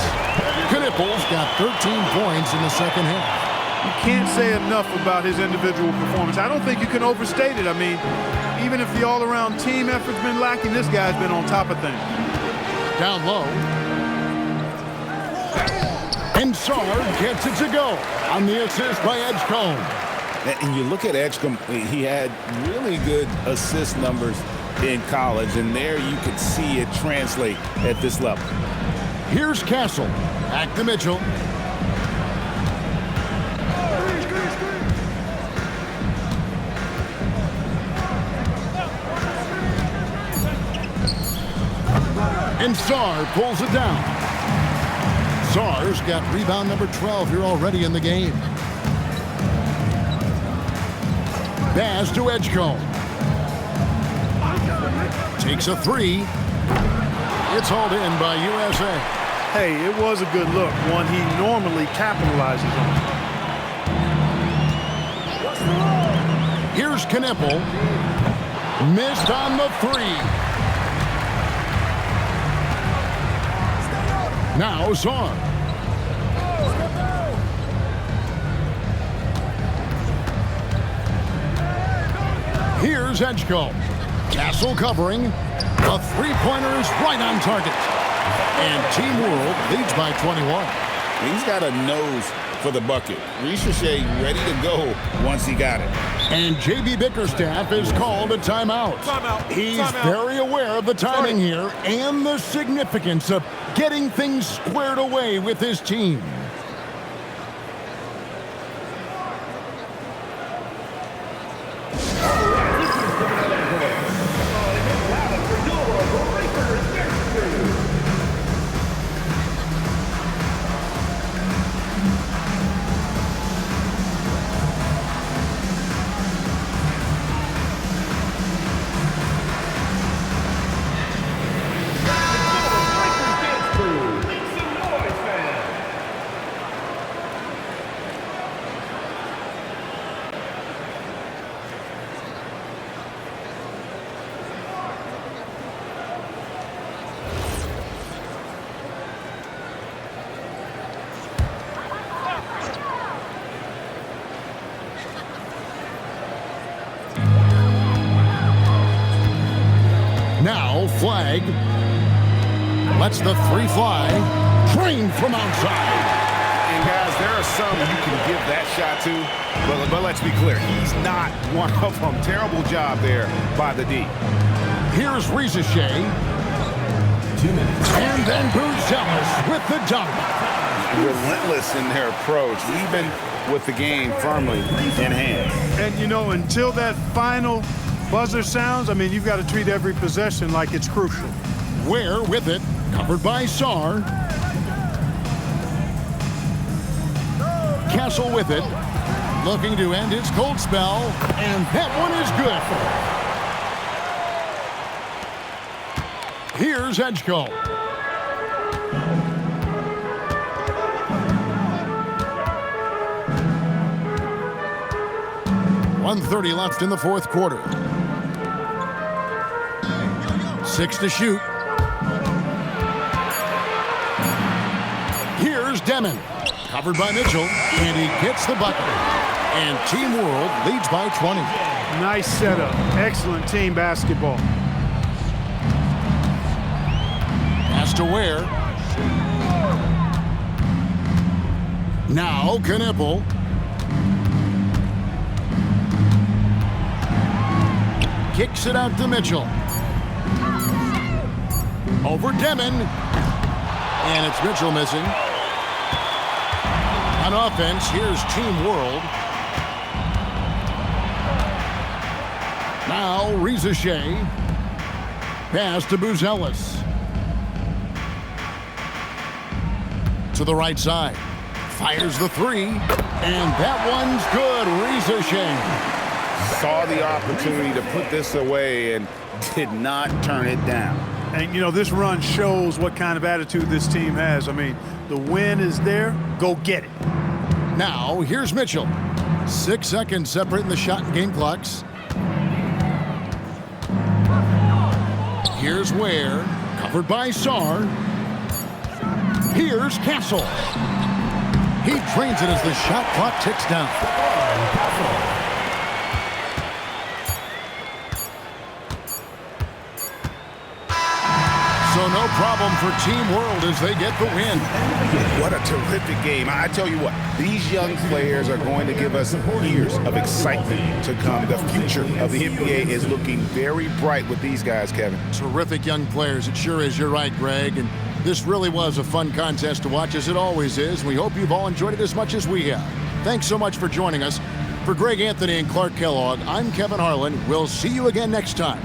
Knippel's got 13 points in the second half. You can't say enough about his individual performance. I don't think you can overstate it. I mean, even if the all-around team effort's been lacking, this guy's been on top of things. Down low. And Sarr gets it to go on the assist by Edgecombe. And you look at Edgecombe, he had really good assist numbers in college, and there you could see it translate at this level. Here's Castle. Back to Mitchell. And Sarr pulls it down. Sarr's got rebound number 12 here already in the game. Pass to Edgecombe. Takes a three. It's hauled in by USA. Hey, it was a good look, one he normally capitalizes on. Here's Knippel. Missed on the three. Now Sarr. Here's Edgecombe. Castle covering. The three-pointer is right on target. And Team World leads by 21. He's got a nose for the bucket. Richelet ready to go once he got it. And J.B. Bickerstaff is called a timeout. He's very aware of the timing here and the significance of getting things squared away with his team. Now Flag lets the three fly. Trained from outside. And guys, there are some you can give that shot to, but let's be clear, he's not one of them. Terrible job there by the D. Here's Rizeche. 2 minutes. And then Buzelis with the dunk. Relentless in their approach, even with the game firmly in hand. And, you know, until that final buzzer sounds, I mean, you've got to treat every possession like it's crucial. Ware with it, covered by Sarr. Castle with it, looking to end his cold spell, and that one is good. Here's Edgecombe. .130 left in the fourth quarter. 6 to shoot. Here's Demon. Covered by Mitchell, and he gets the bucket. And Team World leads by 20. Nice setup. Excellent team basketball. Pass to Ware. Now Knippel. Kicks it out to Mitchell. Over Demon. And it's Mitchell missing. On offense, here's Team World. Now, Reza Shea. Pass to Buzelis. To the right side. Fires the three. And that one's good. Reza Shea. Saw the opportunity to put this away and did not turn it down. And, you know, this run shows what kind of attitude this team has. I mean, the win is there. Go get it. Now, here's Mitchell. 6 seconds separating the shot and game clocks. Here's Ware, covered by Sarr. Here's Castle. He drains it as the shot clock ticks down. So no problem for Team World as they get the win. What a terrific game. I tell you what, these young players are going to give us years of excitement to come. The future of the NBA is looking very bright with these guys, Kevin. Terrific young players. It sure is. You're right, Greg. And this really was a fun contest to watch, as it always is. We hope you've all enjoyed it as much as we have. Thanks so much for joining us. For Greg Anthony and Clark Kellogg, I'm Kevin Harlan. We'll see you again next time.